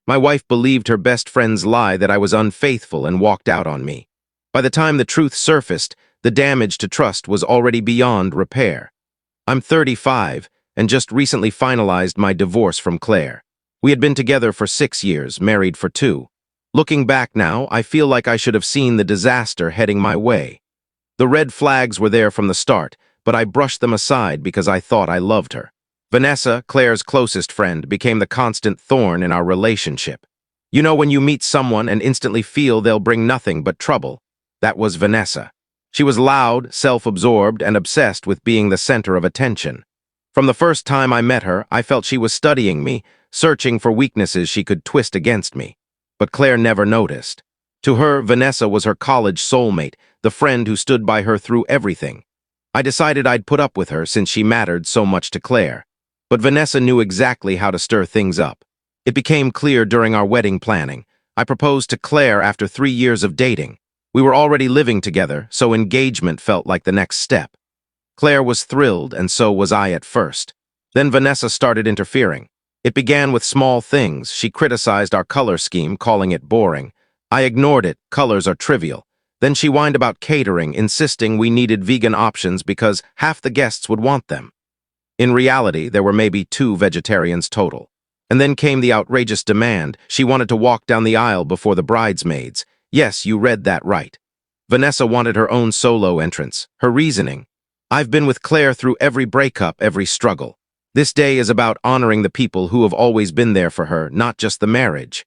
My wife believed her best friend's lie that I was unfaithful and walked out on me. By the time the truth surfaced, the damage to trust was already beyond repair. I'm 35 and just recently finalized my divorce from Claire. We had been together for 6 years, married for 2. Looking back now, I feel like I should have seen the disaster heading my way. The red flags were there from the start, but I brushed them aside because I thought I loved her. Vanessa, Claire's closest friend, became the constant thorn in our relationship. You know when you meet someone and instantly feel they'll bring nothing but trouble? That was Vanessa. She was loud, self-absorbed, and obsessed with being the center of attention. From the first time I met her, I felt she was studying me, searching for weaknesses she could twist against me. But Claire never noticed. To her, Vanessa was her college soulmate, the friend who stood by her through everything. I decided I'd put up with her since she mattered so much to Claire. But Vanessa knew exactly how to stir things up. It became clear during our wedding planning. I proposed to Claire after 3 years of dating. We were already living together, so engagement felt like the next step. Claire was thrilled, and so was I at first. Then Vanessa started interfering. It began with small things. She criticized our color scheme, calling it boring. I ignored it. Colors are trivial. Then she whined about catering, insisting we needed vegan options because half the guests would want them. In reality, there were maybe 2 vegetarians total. And then came the outrageous demand. She wanted to walk down the aisle before the bridesmaids. Yes, you read that right. Vanessa wanted her own solo entrance. Her reasoning: I've been with Claire through every breakup, every struggle. This day is about honoring the people who have always been there for her, not just the marriage.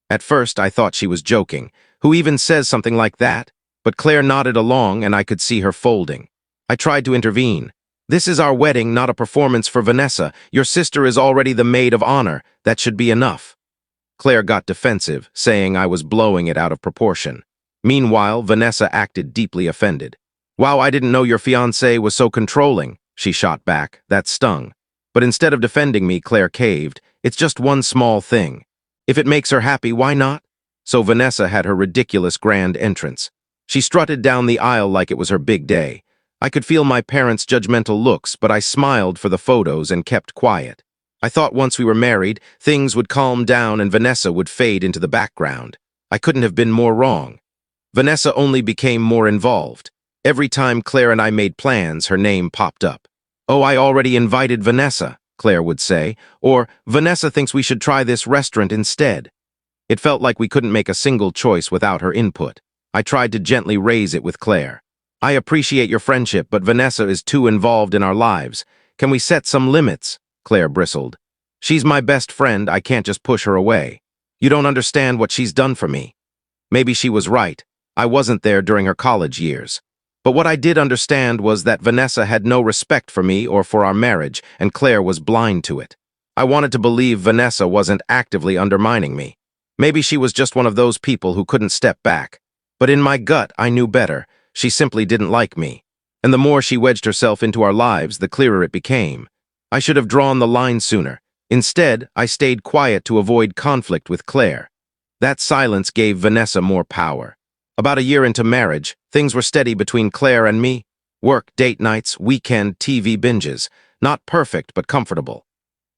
At first, I thought she was joking. Who even says something like that? But Claire nodded along, and I could see her folding. I tried to intervene. This is our wedding, not a performance for Vanessa. Your sister is already the maid of honor. That should be enough. Claire got defensive, saying I was blowing it out of proportion. Meanwhile, Vanessa acted deeply offended. Wow, I didn't know your fiancé was so controlling, she shot back. That stung. But instead of defending me, Claire caved. It's just one small thing. If it makes her happy, why not? So Vanessa had her ridiculous grand entrance. She strutted down the aisle like it was her big day. I could feel my parents' judgmental looks, but I smiled for the photos and kept quiet. I thought once we were married, things would calm down and Vanessa would fade into the background. I couldn't have been more wrong. Vanessa only became more involved. Every time Claire and I made plans, her name popped up. Oh, I already invited Vanessa, Claire would say, or Vanessa thinks we should try this restaurant instead. It felt like we couldn't make a single choice without her input. I tried to gently raise it with Claire. I appreciate your friendship, but Vanessa is too involved in our lives. Can we set some limits? Claire bristled. She's my best friend, I can't just push her away. You don't understand what she's done for me. Maybe she was right. I wasn't there during her college years. But what I did understand was that Vanessa had no respect for me or for our marriage, and Claire was blind to it. I wanted to believe Vanessa wasn't actively undermining me. Maybe she was just one of those people who couldn't step back. But in my gut, I knew better. She simply didn't like me. And the more she wedged herself into our lives, the clearer it became. I should have drawn the line sooner. Instead, I stayed quiet to avoid conflict with Claire. That silence gave Vanessa more power. About a year into marriage, things were steady between Claire and me. Work, date nights, weekend TV binges. Not perfect, but comfortable.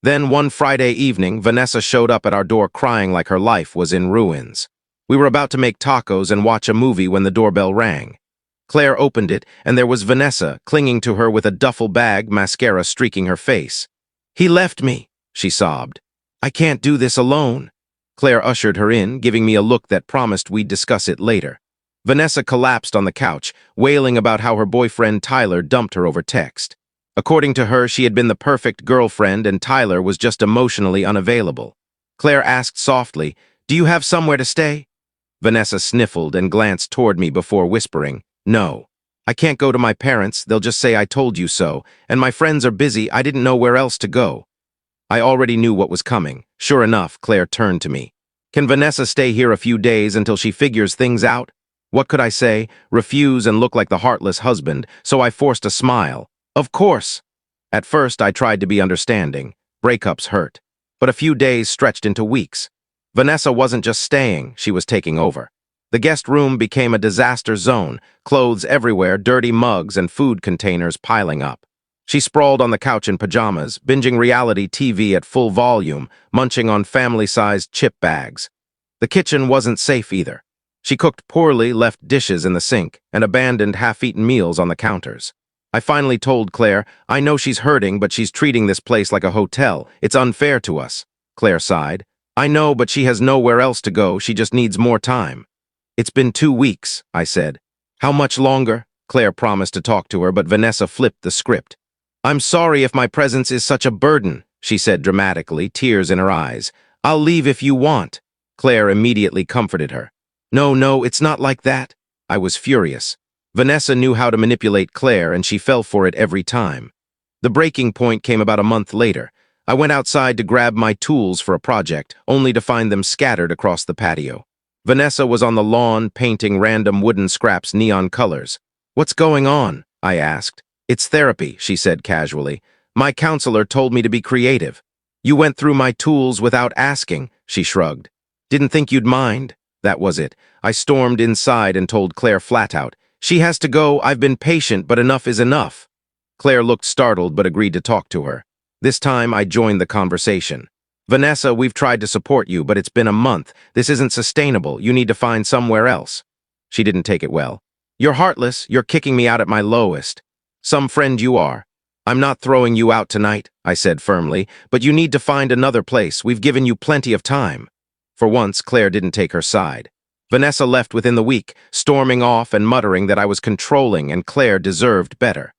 Then one Friday evening, Vanessa showed up at our door crying like her life was in ruins. We were about to make tacos and watch a movie when the doorbell rang. Claire opened it, and there was Vanessa, clinging to her with a duffel bag, mascara streaking her face. He left me, she sobbed. I can't do this alone. Claire ushered her in, giving me a look that promised we'd discuss it later. Vanessa collapsed on the couch, wailing about how her boyfriend Tyler dumped her over text. According to her, she had been the perfect girlfriend and Tyler was just emotionally unavailable. Claire asked softly, "Do you have somewhere to stay?" Vanessa sniffled and glanced toward me before whispering, "No. I can't go to my parents, they'll just say I told you so, and my friends are busy, I didn't know where else to go." I already knew what was coming. Sure enough, Claire turned to me. "Can Vanessa stay here a few days until she figures things out?" What could I say? Refuse and look like the heartless husband, so I forced a smile. Of course. At first, I tried to be understanding. Breakups hurt. But a few days stretched into weeks. Vanessa wasn't just staying, she was taking over. The guest room became a disaster zone, clothes everywhere, dirty mugs and food containers piling up. She sprawled on the couch in pajamas, binging reality TV at full volume, munching on family-sized chip bags. The kitchen wasn't safe either. She cooked poorly, left dishes in the sink, and abandoned half-eaten meals on the counters. I finally told Claire, I know she's hurting, but she's treating this place like a hotel. It's unfair to us. Claire sighed. I know, but she has nowhere else to go. She just needs more time. It's been 2 weeks, I said. How much longer? Claire promised to talk to her, but Vanessa flipped the script. I'm sorry if my presence is such a burden, she said dramatically, tears in her eyes. I'll leave if you want. Claire immediately comforted her. No, it's not like that. I was furious. Vanessa knew how to manipulate Claire, and she fell for it every time. The breaking point came about a month later. I went outside to grab my tools for a project, only to find them scattered across the patio. Vanessa was on the lawn, painting random wooden scraps neon colors. What's going on? I asked. It's therapy, she said casually. My counselor told me to be creative. You went through my tools without asking, she shrugged. Didn't think you'd mind. That was it. I stormed inside and told Claire flat out. She has to go. I've been patient, but enough is enough. Claire looked startled but agreed to talk to her. This time I joined the conversation. Vanessa, we've tried to support you, but it's been a month. This isn't sustainable. You need to find somewhere else. She didn't take it well. You're heartless. You're kicking me out at my lowest. Some friend you are. I'm not throwing you out tonight, I said firmly, but you need to find another place. We've given you plenty of time. For once, Claire didn't take her side. Vanessa left within the week, storming off and muttering that I was controlling and Claire deserved better.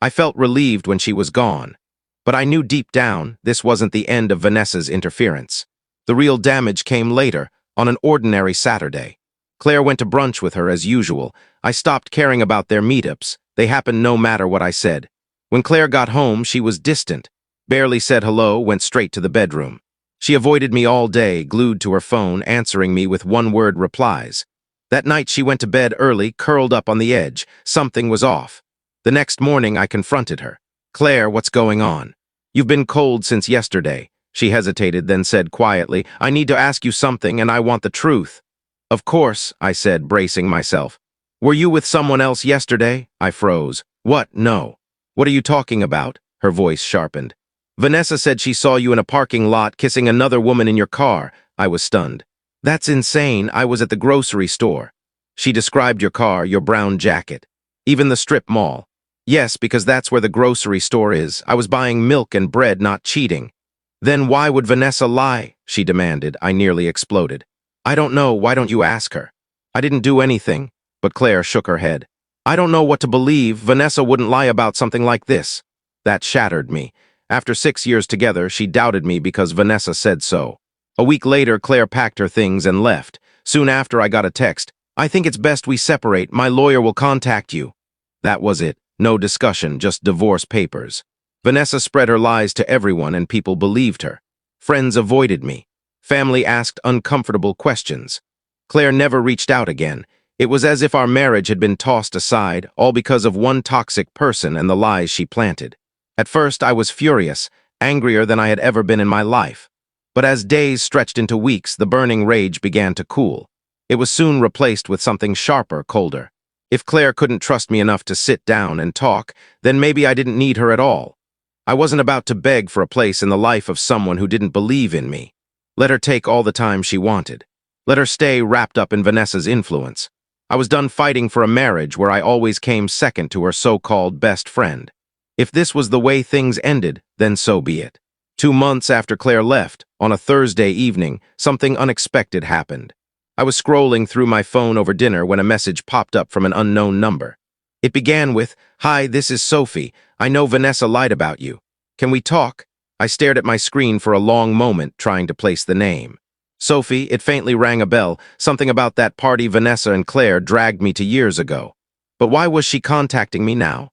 I felt relieved when she was gone. But I knew deep down this wasn't the end of Vanessa's interference. The real damage came later, on an ordinary Saturday. Claire went to brunch with her as usual. I stopped caring about their meetups. They happened no matter what I said. When Claire got home, she was distant, barely said hello, went straight to the bedroom. She avoided me all day, glued to her phone, answering me with one-word replies. That night she went to bed early, curled up on the edge. Something was off. The next morning I confronted her. Claire, what's going on? You've been cold since yesterday. She hesitated, then said quietly, I need to ask you something and I want the truth. Of course, I said, bracing myself. Were you with someone else yesterday? I froze. What? No. What are you talking about? Her voice sharpened. Vanessa said she saw you in a parking lot kissing another woman in your car. I was stunned. That's insane. I was at the grocery store. She described your car, your brown jacket. Even the strip mall. Yes, because that's where the grocery store is. I was buying milk and bread, not cheating. Then why would Vanessa lie? She demanded. I nearly exploded. I don't know. Why don't you ask her? I didn't do anything. But Claire shook her head. I don't know what to believe. Vanessa wouldn't lie about something like this. That shattered me. After 6 years together, she doubted me because Vanessa said so. A week later, Claire packed her things and left. Soon after, I got a text. I think it's best we separate. My lawyer will contact you. That was it. No discussion, just divorce papers. Vanessa spread her lies to everyone and people believed her. Friends avoided me. Family asked uncomfortable questions. Claire never reached out again. It was as if our marriage had been tossed aside, all because of one toxic person and the lies she planted. At first, I was furious, angrier than I had ever been in my life. But as days stretched into weeks, the burning rage began to cool. It was soon replaced with something sharper, colder. If Claire couldn't trust me enough to sit down and talk, then maybe I didn't need her at all. I wasn't about to beg for a place in the life of someone who didn't believe in me. Let her take all the time she wanted. Let her stay wrapped up in Vanessa's influence. I was done fighting for a marriage where I always came second to her so-called best friend. If this was the way things ended, then so be it. 2 months after Claire left, on a Thursday evening, something unexpected happened. I was scrolling through my phone over dinner when a message popped up from an unknown number. It began with, Hi, this is Sophie. I know Vanessa lied about you. Can we talk? I stared at my screen for a long moment, trying to place the name. Sophie, it faintly rang a bell. Something about that party Vanessa and Claire dragged me to years ago. But why was she contacting me now?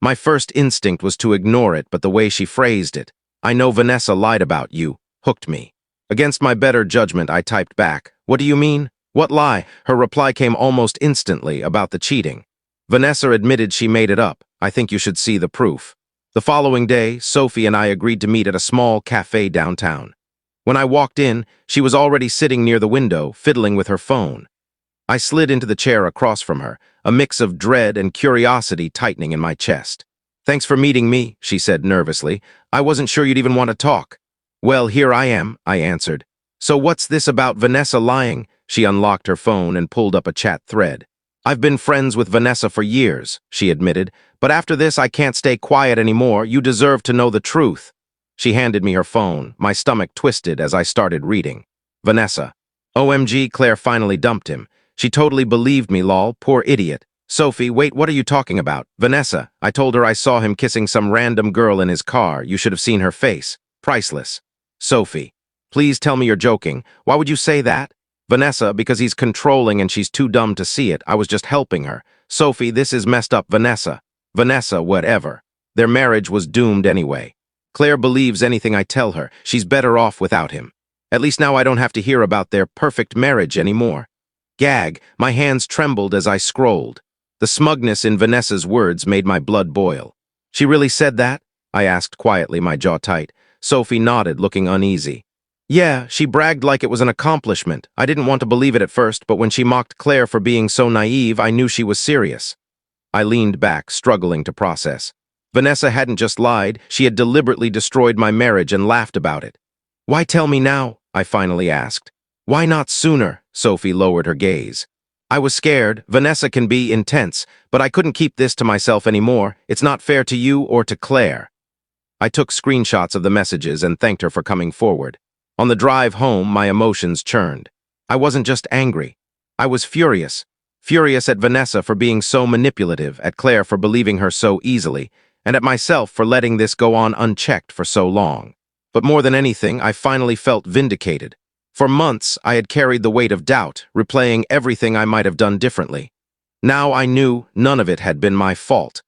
My first instinct was to ignore it, but the way she phrased it, I know Vanessa lied about you, hooked me. Against my better judgment, I typed back, What do you mean? What lie? Her reply came almost instantly about the cheating. Vanessa admitted she made it up. I think you should see the proof. The following day, Sophie and I agreed to meet at a small cafe downtown. When I walked in, she was already sitting near the window, fiddling with her phone. I slid into the chair across from her, a mix of dread and curiosity tightening in my chest. "Thanks for meeting me," she said nervously. "I wasn't sure you'd even want to talk." "Well, here I am," I answered. "So what's this about Vanessa lying?" She unlocked her phone and pulled up a chat thread. "I've been friends with Vanessa for years," she admitted, "but after this I can't stay quiet anymore. You deserve to know the truth." She handed me her phone. My stomach twisted as I started reading. Vanessa. OMG, Claire finally dumped him. She totally believed me, lol, poor idiot. Sophie, wait, what are you talking about? Vanessa, I told her I saw him kissing some random girl in his car. You should have seen her face. Priceless. Sophie, please tell me you're joking. Why would you say that? Vanessa, because he's controlling and she's too dumb to see it. I was just helping her. Sophie, this is messed up, Vanessa. Vanessa, whatever. Their marriage was doomed anyway. Claire believes anything I tell her. She's better off without him. At least now I don't have to hear about their perfect marriage anymore. Gag, my hands trembled as I scrolled. The smugness in Vanessa's words made my blood boil. She really said that? I asked quietly, my jaw tight. Sophie nodded, looking uneasy. Yeah, she bragged like it was an accomplishment. I didn't want to believe it at first, but when she mocked Claire for being so naive, I knew she was serious. I leaned back, struggling to process. Vanessa hadn't just lied, she had deliberately destroyed my marriage and laughed about it. Why tell me now? I finally asked. Why not sooner? Sophie lowered her gaze. I was scared. Vanessa can be intense, but I couldn't keep this to myself anymore. It's not fair to you or to Claire. I took screenshots of the messages and thanked her for coming forward. On the drive home, my emotions churned. I wasn't just angry. I was furious. Furious at Vanessa for being so manipulative, at Claire for believing her so easily, and at myself for letting this go on unchecked for so long. But more than anything, I finally felt vindicated. For months, I had carried the weight of doubt, replaying everything I might have done differently. Now I knew none of it had been my fault.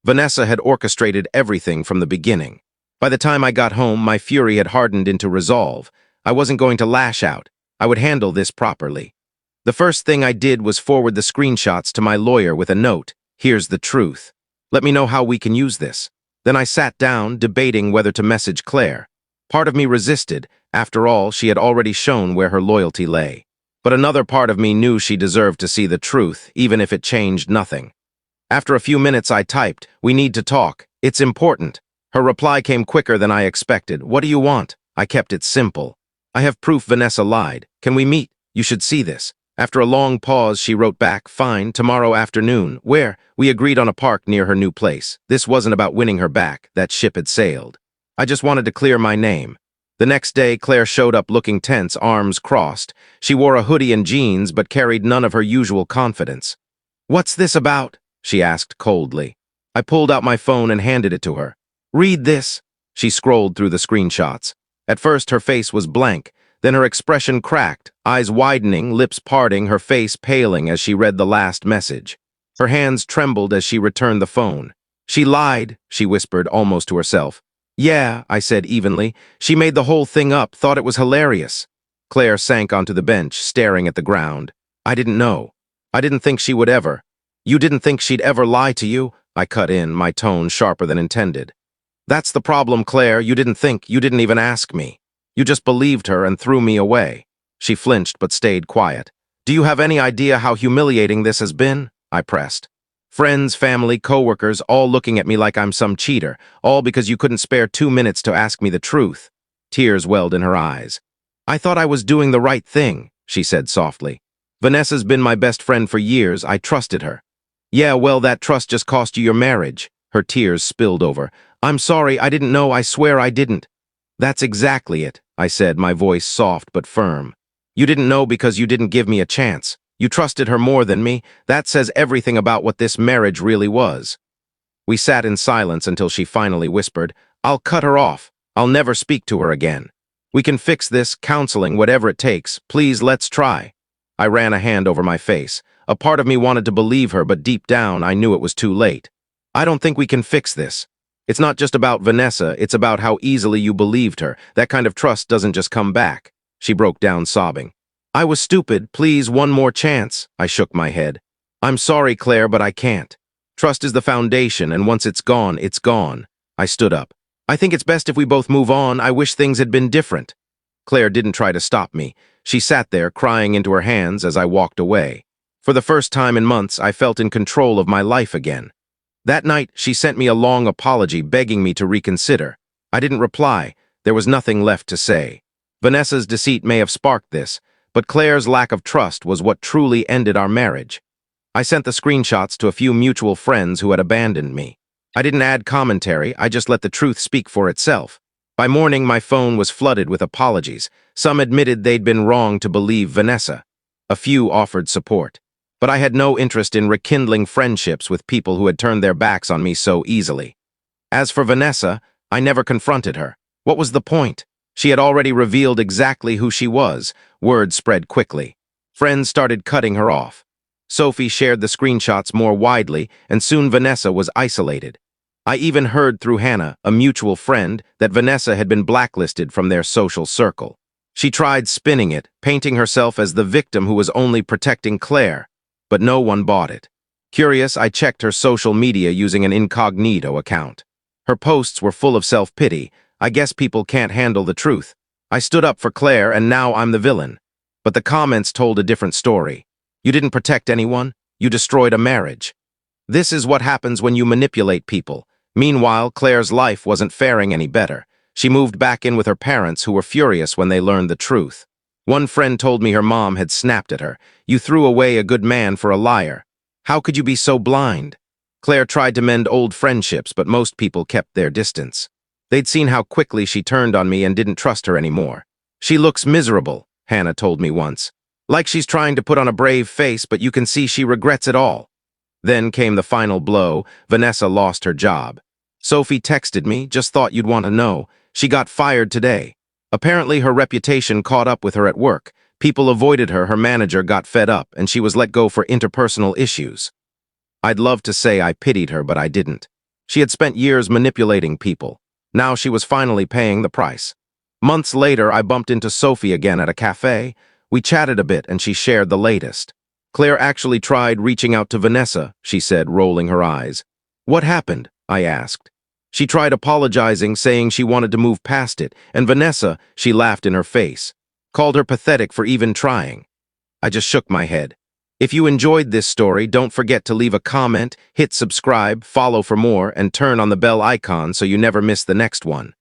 Vanessa had orchestrated everything from the beginning. By the time I got home, my fury had hardened into resolve. I wasn't going to lash out. I would handle this properly. The first thing I did was forward the screenshots to my lawyer with a note. Here's the truth. Let me know how we can use this. Then I sat down, debating whether to message Claire. Part of me resisted. After all, she had already shown where her loyalty lay. But another part of me knew she deserved to see the truth, even if it changed nothing. After a few minutes I typed, "We need to talk. It's important." Her reply came quicker than I expected. "What do you want?" I kept it simple. "I have proof Vanessa lied. Can we meet? You should see this." After a long pause, she wrote back, "Fine, tomorrow afternoon." Where? We agreed on a park near her new place. This wasn't about winning her back. That ship had sailed. I just wanted to clear my name. The next day, Claire showed up looking tense, arms crossed. She wore a hoodie and jeans, but carried none of her usual confidence. "What's this about?" she asked coldly. I pulled out my phone and handed it to her. "Read this." She scrolled through the screenshots. At first, her face was blank. Then her expression cracked, eyes widening, lips parting, her face paling as she read the last message. Her hands trembled as she returned the phone. "She lied," she whispered, almost to herself. "Yeah," I said evenly. "She made the whole thing up, thought it was hilarious." Claire sank onto the bench, staring at the ground. "I didn't know. I didn't think she would ever." "You didn't think she'd ever lie to you?" I cut in, my tone sharper than intended. "That's the problem, Claire. You didn't think, you didn't even ask me. You just believed her and threw me away." She flinched but stayed quiet. "Do you have any idea how humiliating this has been?" I pressed. "Friends, family, coworkers, all looking at me like I'm some cheater, all because you couldn't spare 2 minutes to ask me the truth." Tears welled in her eyes. "I thought I was doing the right thing," she said softly. "Vanessa's been my best friend for years. I trusted her." "Yeah, well, that trust just cost you your marriage." Her tears spilled over. "I'm sorry, I didn't know, I swear I didn't." "That's exactly it," I said, my voice soft but firm. "You didn't know because you didn't give me a chance. You trusted her more than me. That says everything about what this marriage really was." We sat in silence until she finally whispered, "I'll cut her off. I'll never speak to her again. We can fix this, counseling, whatever it takes. Please, let's try." I ran a hand over my face. A part of me wanted to believe her, but deep down I knew it was too late. "I don't think we can fix this. It's not just about Vanessa, it's about how easily you believed her. That kind of trust doesn't just come back." She broke down sobbing. "I was stupid. Please, one more chance." I shook my head. "I'm sorry, Claire, but I can't. Trust is the foundation, and once it's gone, it's gone." I stood up. "I think it's best if we both move on. I wish things had been different." Claire didn't try to stop me. She sat there, crying into her hands as I walked away. For the first time in months, I felt in control of my life again. That night, she sent me a long apology begging me to reconsider. I didn't reply. There was nothing left to say. Vanessa's deceit may have sparked this, but Claire's lack of trust was what truly ended our marriage. I sent the screenshots to a few mutual friends who had abandoned me. I didn't add commentary, I just let the truth speak for itself. By morning, my phone was flooded with apologies. Some admitted they'd been wrong to believe Vanessa. A few offered support. But I had no interest in rekindling friendships with people who had turned their backs on me so easily. As for Vanessa, I never confronted her. What was the point? She had already revealed exactly who she was. Word spread quickly. Friends started cutting her off. Sophie shared the screenshots more widely, and soon Vanessa was isolated. I even heard through Hannah, a mutual friend, that Vanessa had been blacklisted from their social circle. She tried spinning it, painting herself as the victim who was only protecting Claire, but no one bought it. Curious, I checked her social media using an incognito account. Her posts were full of self-pity. I guess people can't handle the truth. I stood up for Claire, and now I'm the villain. But the comments told a different story. You didn't protect anyone. You destroyed a marriage. This is what happens when you manipulate people. Meanwhile, Claire's life wasn't faring any better. She moved back in with her parents, who were furious when they learned the truth. One friend told me her mom had snapped at her. You threw away a good man for a liar. How could you be so blind? Claire tried to mend old friendships, but most people kept their distance. They'd seen how quickly she turned on me and didn't trust her anymore. She looks miserable, Hannah told me once. Like she's trying to put on a brave face, but you can see she regrets it all. Then came the final blow. Vanessa lost her job. Sophie texted me, just thought you'd want to know. She got fired today. Apparently her reputation caught up with her at work. People avoided her, her manager got fed up, and she was let go for interpersonal issues. I'd love to say I pitied her, but I didn't. She had spent years manipulating people. Now she was finally paying the price. Months later, I bumped into Sophie again at a cafe. We chatted a bit, and she shared the latest. Claire actually tried reaching out to Vanessa, she said, rolling her eyes. What happened? I asked. She tried apologizing, saying she wanted to move past it, and Vanessa, she laughed in her face, called her pathetic for even trying. I just shook my head. If you enjoyed this story, don't forget to leave a comment, hit subscribe, follow for more, and turn on the bell icon so you never miss the next one.